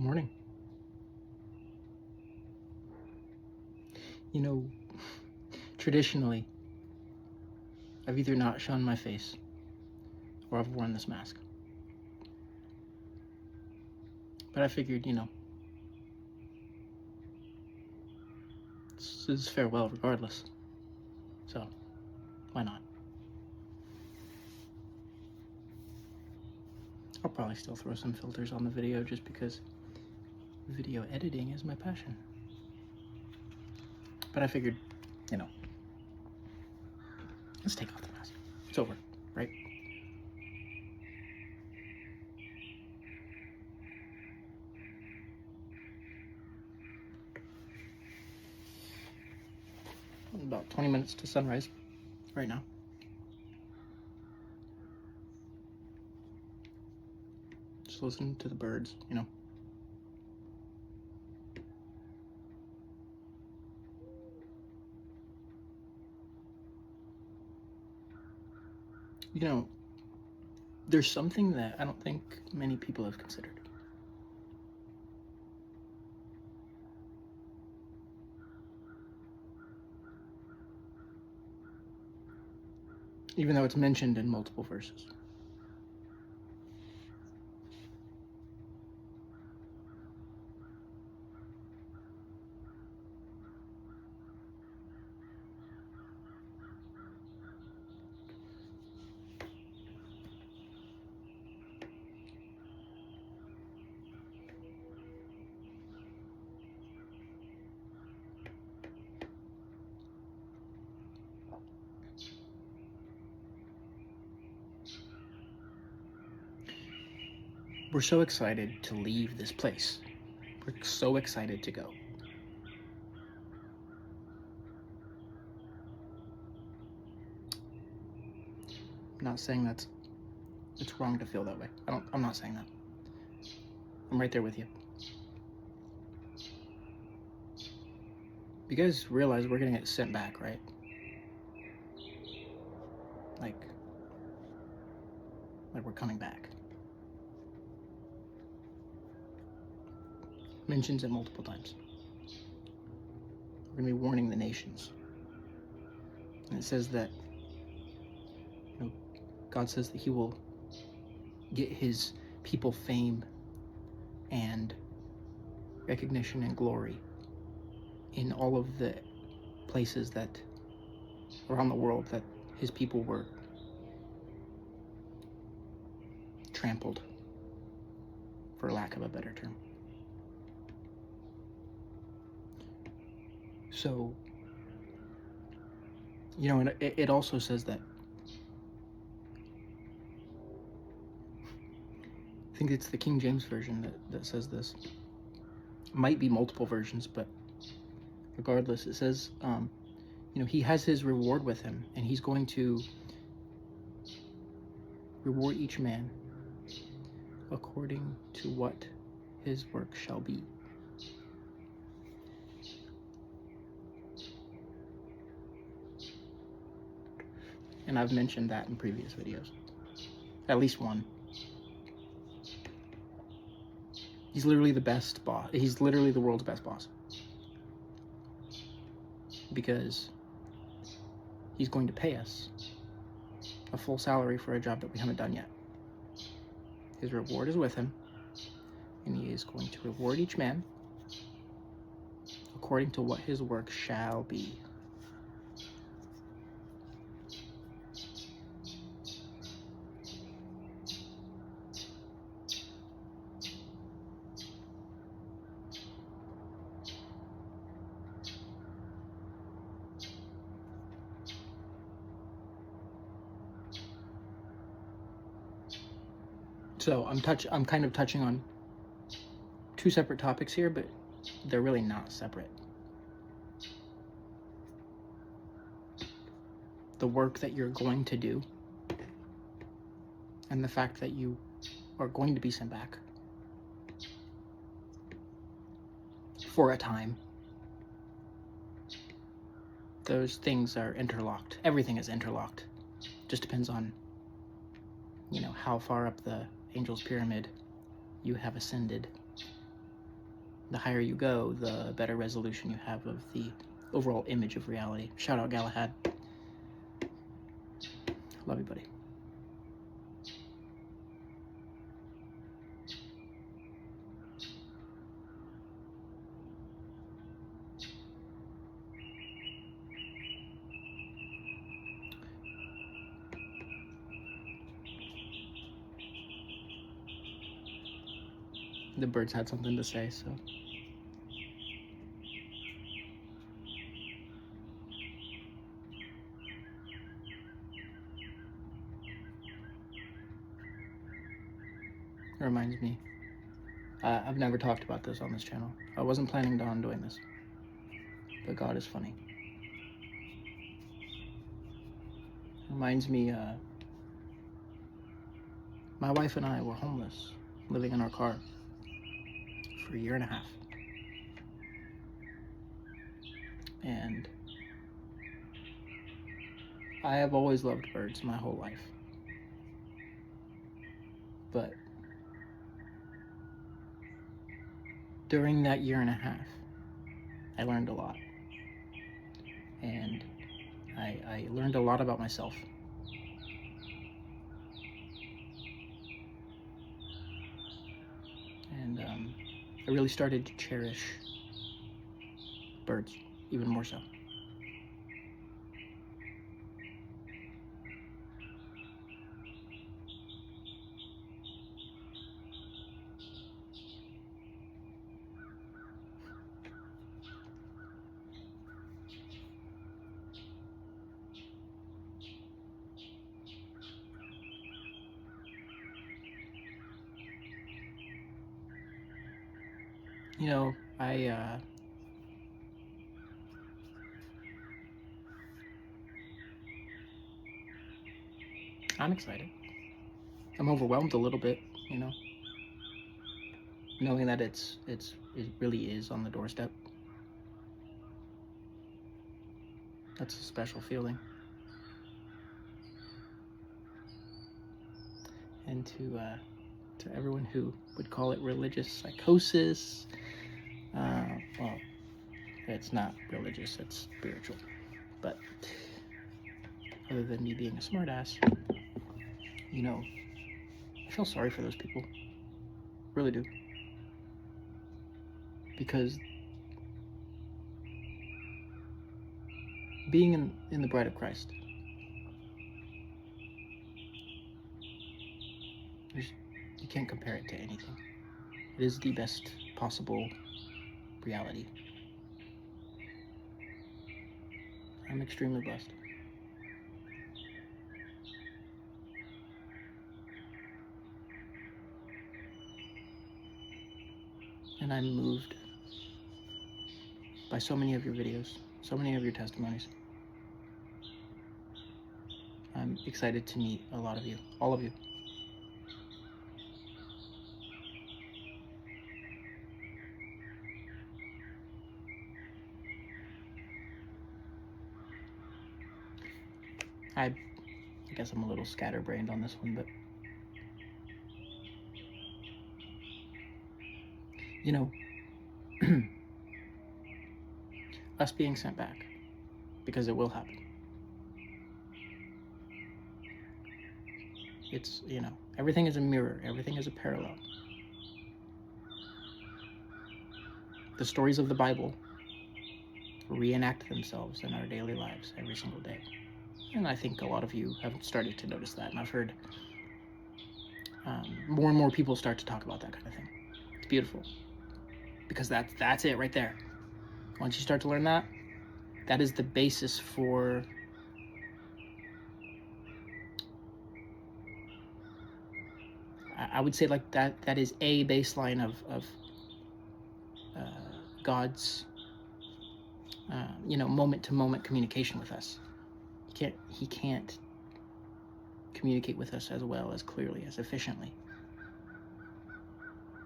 Morning. You know, traditionally, I've either not shown my face or I've worn this mask. But I figured, this is farewell regardless. So, why not? I'll probably still throw some filters on the video just because video editing is my passion. But I figured, let's take off the mask. It's over, right? About 20 minutes to sunrise right now. Just listen to the birds, There's something that I don't think many people have considered. Even though it's mentioned in multiple verses. We're so excited to leave this place. We're so excited to go. I'm not saying it's wrong to feel that way. I'm not saying that. I'm right there with you. You guys realize we're gonna get sent back, right? Like we're coming back. Mentions it multiple times. We're gonna be warning the nations. And it says that, God says that he will get his people fame and recognition and glory in all of the places that around the world that his people were trampled, for lack of a better term. So, and it also says that, I think it's the King James Version that says this. It might be multiple versions, but regardless, it says, he has his reward with him, and he's going to reward each man according to what his work shall be. And I've mentioned that in previous videos. At least one. He's literally the best boss. He's literally the world's best boss. Because he's going to pay us a full salary for a job that we haven't done yet. His reward is with him, and he is going to reward each man according to what his work shall be. So I'm kind of touching on two separate topics here, but they're really not separate. The work that you're going to do and the fact that you are going to be sent back for a time. Those things are interlocked. Everything is interlocked. Just depends on, how far up the angel's pyramid you have ascended. the higher you go, the better resolution you have of the overall image of reality. Shout out Galahad. Love you, buddy. The birds had something to say, so. It reminds me, I've never talked about this on this channel. I wasn't planning on doing this, but God is funny. Reminds me, my wife and I were homeless, living in our car for a year and a half. And I have always loved birds my whole life. But during that year and a half, I learned a lot. And I learned a lot about myself. And I really started to cherish birds, even more so. You know, I'm excited. I'm overwhelmed a little bit, you know, knowing that it really is on the doorstep. That's a special feeling. And to everyone who would call it religious psychosis, well, it's not religious, it's spiritual. But other than me being a smartass, you know, I feel sorry for those people. Really do. Because being in the bride of Christ, you can't compare it to anything. It is the best possible reality. I'm extremely blessed. And I'm moved by so many of your videos, so many of your testimonies. I'm excited to meet a lot of you, all of you. I guess I'm a little scatterbrained on this one, but you know, us being sent back, because it will happen. It's, you know, everything is a mirror, everything is a parallel. The stories of the Bible reenact themselves in our daily lives every single day. And I think a lot of you have started to notice that, and I've heard more and more people start to talk about that kind of thing. It's beautiful, because that's it right there. Once you start to learn that, that is the basis for I would say like that is a baseline of God's you know, moment-to-moment communication with us. He can't communicate with us as well, as clearly, as efficiently,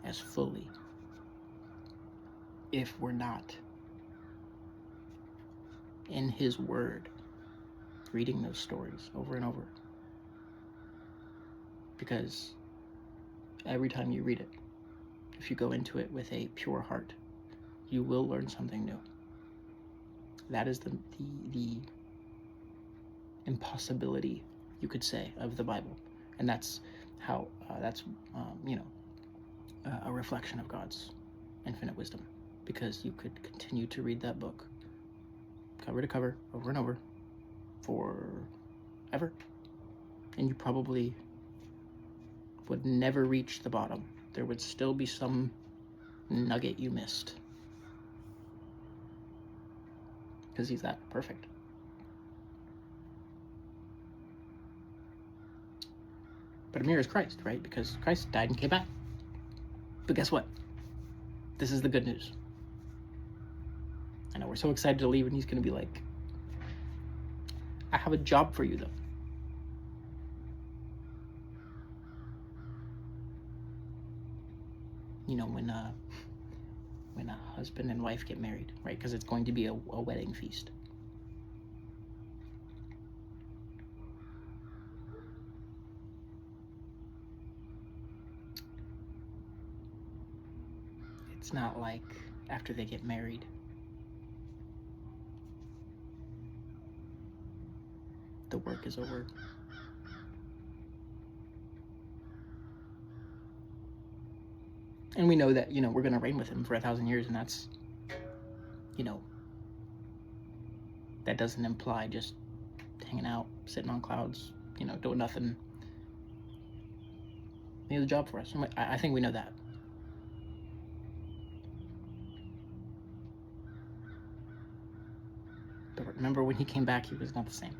as fully, if we're not in his word, reading those stories over and over. Because every time you read it, if you go into it with a pure heart, you will learn something new. That is the impossibility, you could say, of the Bible, and that's how a reflection of God's infinite wisdom, because you could continue to read that book cover to cover, over and over, forever, and you probably would never reach the bottom. There would still be some nugget you missed, because he's that perfect. But a mirror is Christ, right? Because Christ died and came back. But guess what? This is the good news. I know we're so excited to leave, and he's going to be like, I have a job for you, though. You know, when a husband and wife get married, right? Because it's going to be a wedding feast. It's not like after they get married, the work is over. And we know that, we're going to reign with him for 1,000 years, and that's, that doesn't imply just hanging out, sitting on clouds, doing nothing. He has a job for us. I think we know that. But remember, when he came back, he was not the same.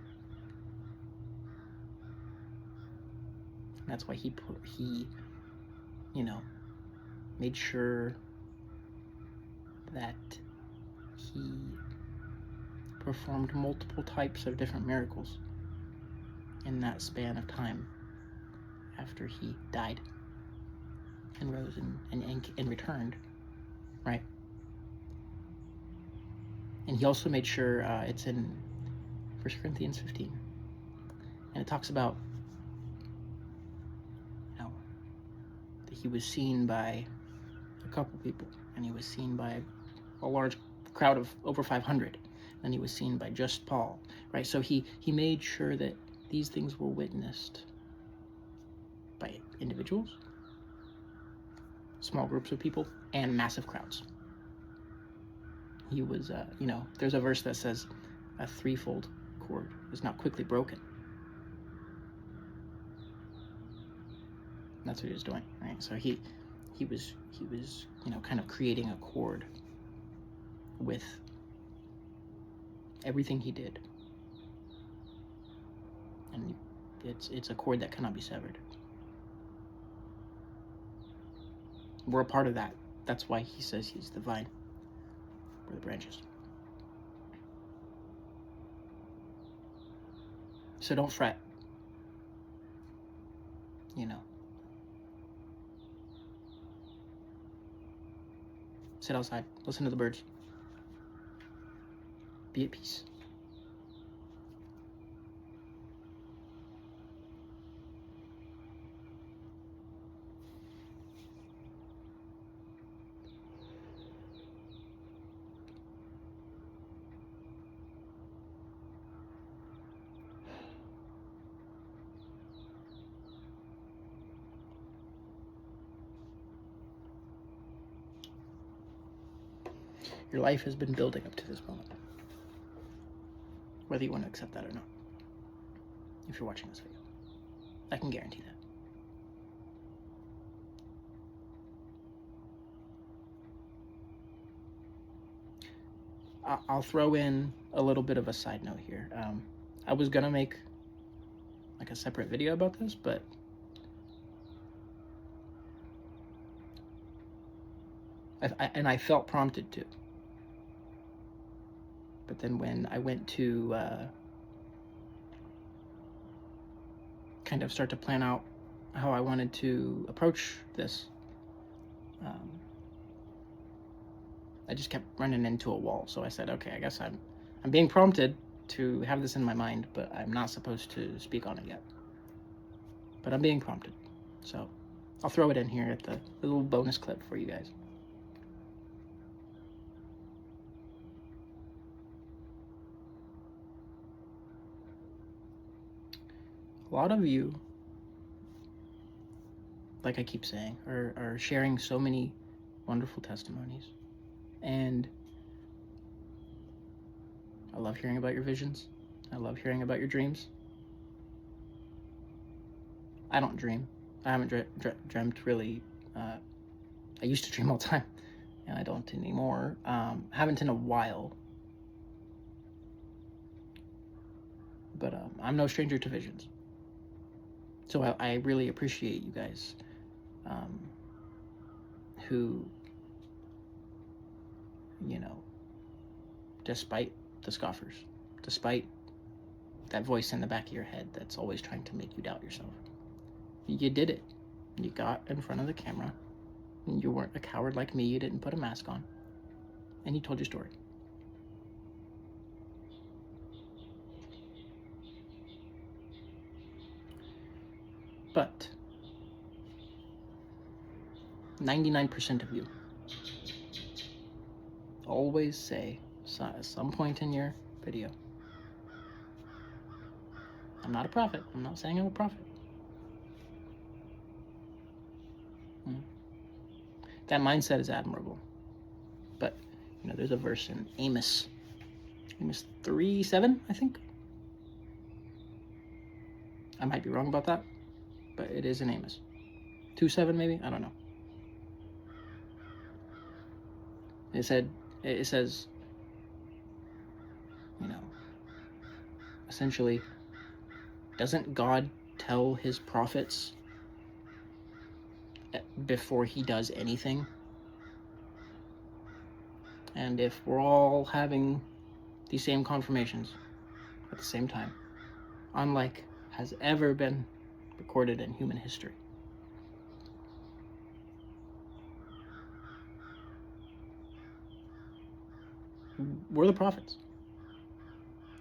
That's why he made sure that he performed multiple types of different miracles in that span of time after he died and rose and returned, right? And he also made sure, it's in 1 Corinthians 15, and it talks about that he was seen by a couple people, and he was seen by a large crowd of over 500, and he was seen by just Paul, right? So he made sure that these things were witnessed by individuals, small groups of people, and massive crowds. He was, there's a verse that says a threefold cord is not quickly broken. That's what he was doing, right? So he was kind of creating a cord with everything he did, and it's a cord that cannot be severed. We're a part of that. That's why he says he's the vine, we're the branches. So don't fret. Sit outside, listen to the birds, be at peace. Your life has been building up to this moment, whether you want to accept that or not. If you're watching this video, I can guarantee that. I'll throw in a little bit of a side note here. I was gonna make like a separate video about this, but I felt prompted to. But then when I went to kind of start to plan out how I wanted to approach this, I just kept running into a wall. So I said, okay, I guess I'm being prompted to have this in my mind, but I'm not supposed to speak on it yet. But I'm being prompted. So I'll throw it in here at the little bonus clip for you guys. a lot of you, like I keep saying, are sharing so many wonderful testimonies. And I love hearing about your visions. I love hearing about your dreams. I don't dream. I haven't dreamt really. I used to dream all the time, and I don't anymore. Haven't in a while. But I'm no stranger to visions. So I really appreciate you guys who, despite the scoffers, despite that voice in the back of your head that's always trying to make you doubt yourself, you did it. You got in front of the camera. You weren't a coward like me. You didn't put a mask on. And you told your story. But 99% of you always say at some point in your video, I'm not a prophet. I'm not saying I'm a prophet. That mindset is admirable. But, there's a verse in Amos 3:7, I think. I might be wrong about that, but it is in Amos. 2:7 maybe? I don't know. It says, essentially, doesn't God tell his prophets before he does anything? And if we're all having these same confirmations at the same time, unlike has ever been recorded in human history, we're the prophets.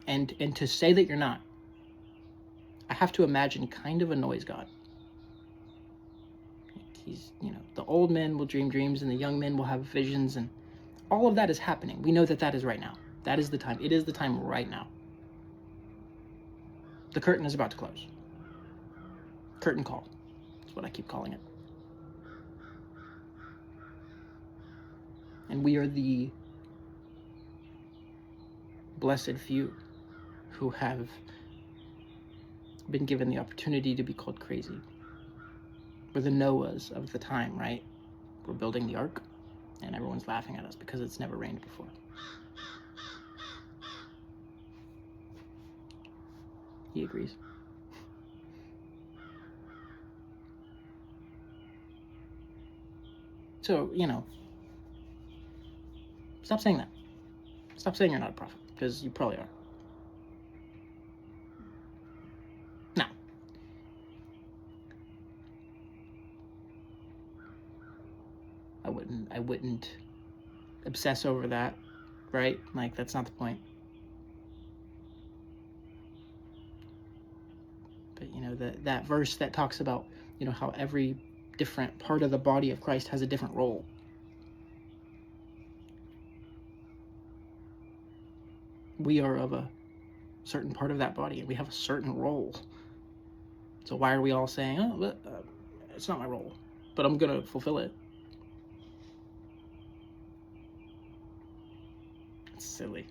And to say that you're not, I have to imagine kind of annoys God. He's, the old men will dream dreams and the young men will have visions, and all of that is happening. We know that is right now. That is the time. It is the time right now. The curtain is about to close. Curtain call. That's what I keep calling it. And we are the blessed few who have been given the opportunity to be called crazy. We're the Noahs of the time, right? We're building the ark, and everyone's laughing at us because it's never rained before. He agrees. So, stop saying that. Stop saying you're not a prophet, because you probably are. Now, I wouldn't obsess over that, right? Like, that's not the point. But, that verse that talks about, how every different part of the body of Christ has a different role. We are of a certain part of that body, and we have a certain role. So why are we all saying, it's not my role, but I'm going to fulfill it? It's silly.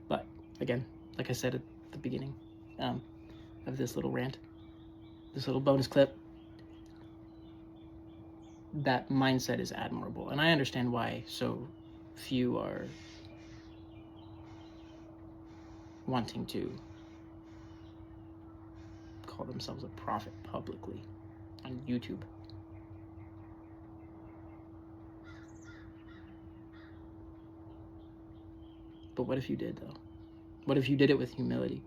But, again, like I said at the beginning of this little rant, this little bonus clip, that mindset is admirable. And I understand why so few are wanting to call themselves a prophet publicly on YouTube. But what if you did, though? What if you did it with humility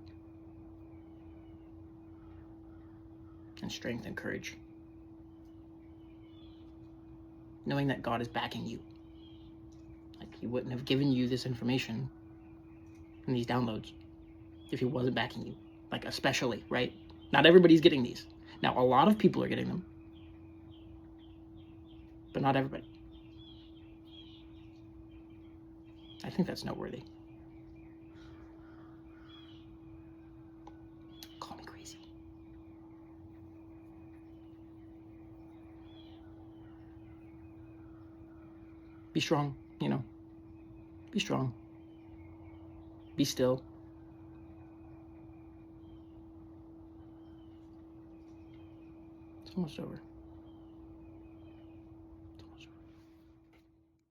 and strength and courage, knowing that God is backing you? Like, he wouldn't have given you this information and these downloads if he wasn't backing you. Like, especially, right? Not everybody's getting these. Now, a lot of people are getting them, but not everybody. I think that's noteworthy. Be strong, be strong. Be still. It's almost over.